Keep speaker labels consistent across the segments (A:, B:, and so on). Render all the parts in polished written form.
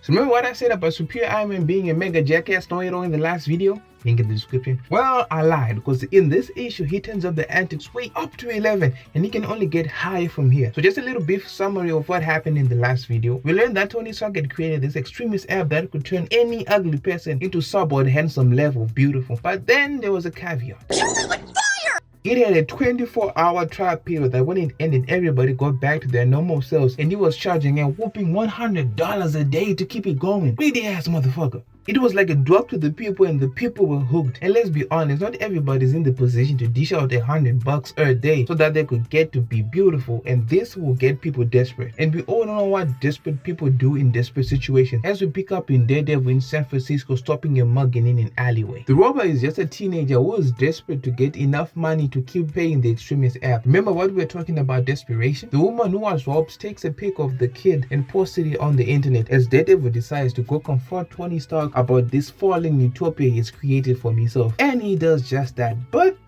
A: So remember what I said about Superior Iron Man being a mega jackass know-it-all in the last video? Link in the description. Well, I lied, because in this issue he turns up the antics way up to 11 and he can only get higher from here. So just a little brief summary of what happened in the last video. We learned that Tony Stark had created this extremist app that could turn any ugly person into subboard handsome level beautiful. But then there was a caveat. It had a 24-hour trial period that when it ended, everybody got back to their normal selves, and he was charging a whopping $100 a day to keep it going. Greedy ass motherfucker. It was like a drop to the people and the people were hooked. And let's be honest, not everybody's in the position to dish out $100 a day so that they could get to be beautiful, and this will get people desperate. And we all know what desperate people do in desperate situations, as we pick up in Daredevil in San Francisco stopping a mugging in an alleyway. The robber is just a teenager who is desperate to get enough money to keep paying the extremist app. Remember what we were talking about, desperation? The woman who was robbed takes a pic of the kid and posts it on the internet as Daredevil decides to go confront Tony Stark about this fallen utopia he's created for himself, and he does just that. But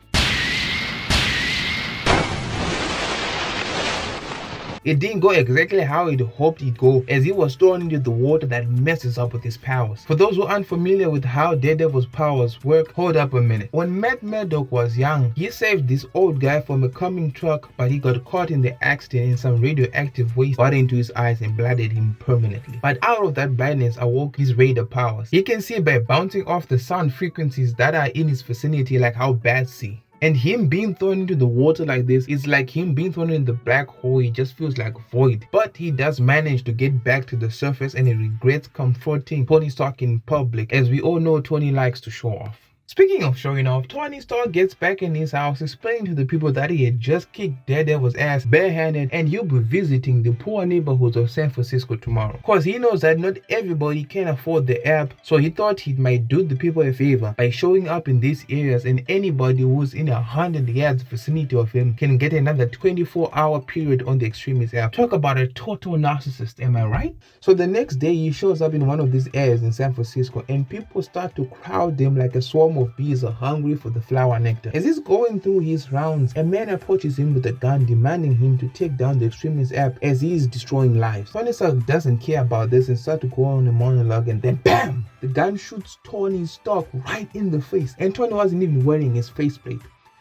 A: it didn't go exactly how he'd hoped it'd go, as he was thrown into the water that messes up with his powers. For those who aren't familiar with how Daredevil's powers work, hold up a minute. When Matt Murdock was young, he saved this old guy from a coming truck, but he got caught in the accident and some radioactive waste got into his eyes and blinded him permanently. But out of that blindness awoke his radar powers. He can see by bouncing off the sound frequencies that are in his vicinity, like how bats see. And him being thrown into the water like this is like him being thrown in the black hole. He just feels like void. But he does manage to get back to the surface, and he regrets confronting Tony Stark in public, as we all know Tony likes to show off. Speaking of showing off, Tony Stark gets back in his house explaining to the people that he had just kicked Daredevil's ass barehanded, and he'll be visiting the poor neighborhoods of San Francisco tomorrow. Cause he knows that not everybody can afford the app, so he thought he might do the people a favor by showing up in these areas, and anybody who's in 100 yards vicinity of him can get another 24-hour period on the extremist app. Talk about a total narcissist, am I right? So the next day he shows up in one of these areas in San Francisco, and people start to crowd him like a swarm of bees are hungry for the flower nectar. As he's going through his rounds, a man approaches him with a gun, demanding him to take down the extremist app as he is destroying lives. Tony Stark doesn't care about this and starts to go on a monologue, and then BAM! The gun shoots Tony Stark right in the face, and Tony wasn't even wearing his faceplate.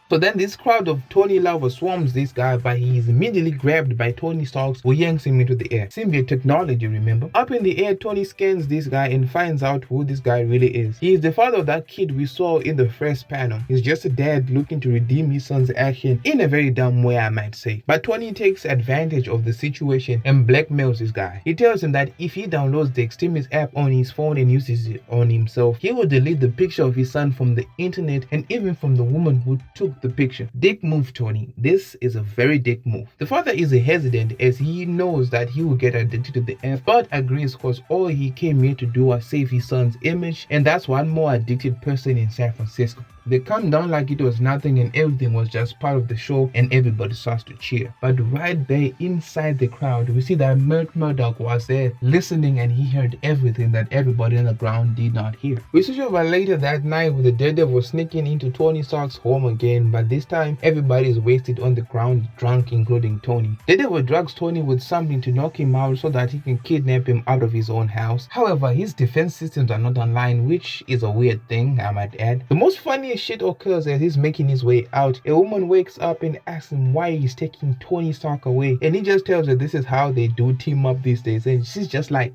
A: So then this crowd of Tony lovers swarms this guy, but he is immediately grabbed by Tony Stark, who yanks him into the air. Symbiote technology, remember? Up in the air, Tony scans this guy and finds out who this guy really is. He is the father of that kid we saw in the first panel. He's just a dad looking to redeem his son's action in a very dumb way, I might say. But Tony takes advantage of the situation and blackmails this guy. He tells him that if he downloads the extremist app on his phone and uses it on himself, he will delete the picture of his son from the internet and even from the woman who took the picture. Dick move, Tony. This is a very dick move. The father is hesitant as he knows that he will get addicted to the app, but agrees because all he came here to do was save his son's image, and that's one more addicted person in San Francisco. They come down like it was nothing and everything was just part of the show, and everybody starts to cheer. But right there inside the crowd, we see that Murdock was there listening, and he heard everything that everybody on the ground did not hear. We switch over later that night with the Daredevil sneaking into Tony Stark's home again, but this time everybody is wasted on the ground drunk, including Tony. Daredevil drugs Tony with something to knock him out so that he can kidnap him out of his own house. However, his defense systems are not online, which is a weird thing, I might add. The most funny shit occurs as he's making his way out. A woman wakes up and asks him why he's taking Tony Stark away, and he just tells her this is how they do team up these days, and she's just like,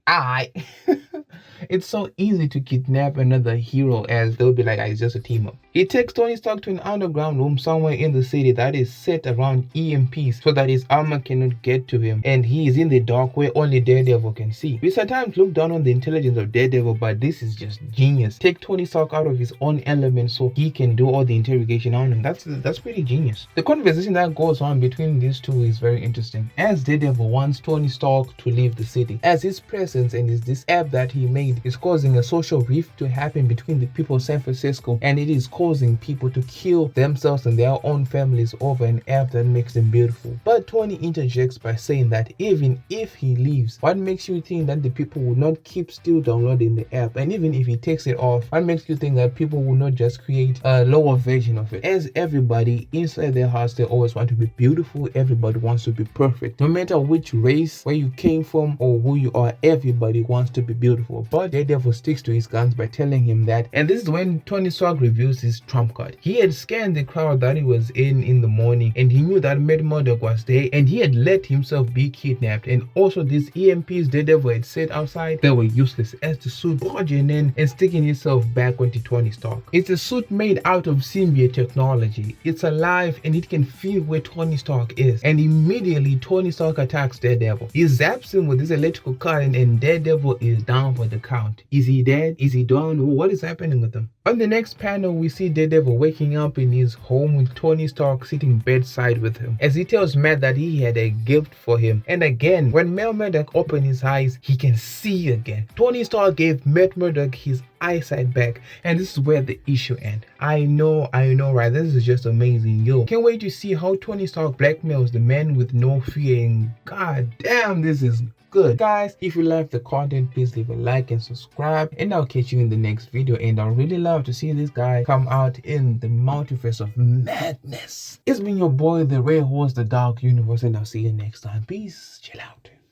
A: alright. It's so easy to kidnap another hero, as they'll be like, it's just a team up. He takes Tony Stark to an underground room somewhere in the city that is set around EMPs so that his armor cannot get to him, and he is in the dark where only Daredevil can see. We sometimes look down on the intelligence of Daredevil, but this is just genius. Take Tony Stark out of his own element so he can do all the interrogation on him. That's pretty genius. The conversation that goes on between these two is very interesting, as Daredevil wants Tony Stark to leave the city, as his presence and this app that he made is causing a social rift to happen between the people of San Francisco, and it is causing causing people to kill themselves and their own families over an app that makes them beautiful. But Tony interjects by saying that even if he leaves, what makes you think that the people will not keep still downloading the app? And even if he takes it off, what makes you think that people will not just create a lower version of it? As everybody inside their hearts, they always want to be beautiful. Everybody wants to be perfect. No matter which race, where you came from, or who you are, everybody wants to be beautiful. But Daredevil sticks to his guns by telling him that, and this is when Tony Stark reveals his trump card. He had scanned the crowd that he was in the morning, and he knew that Matt Murdock was there, and he had let himself be kidnapped. And also these EMPs Daredevil had set outside, they were useless, as the suit barging in and sticking itself back onto Tony Stark. It's a suit made out of symbiote technology. It's alive and it can feel where Tony Stark is. And immediately Tony Stark attacks Daredevil. He zaps him with this electrical current and Daredevil is down for the count. Is he dead? Is he down? What is happening with him? On the next panel, we see Daredevil waking up in his home with Tony Stark sitting bedside with him, as he tells Matt that he had a gift for him. And again, when Matt Murdock opens his eyes, he can see again. Tony Stark gave Matt Murdock his eyesight back, and this is where the issue ends. I know, right? This is just amazing. Yo, can't wait to see how Tony Stark blackmails the man with no fear, and god damn, this is good. Guys, if you like the content, please leave a like and subscribe, and I'll catch you in the next video. And I'd really love to see this guy come out in the multiverse of madness. It's been your boy, the Red Horse, the Dark Universe, and I'll see you next time. Peace, chill out.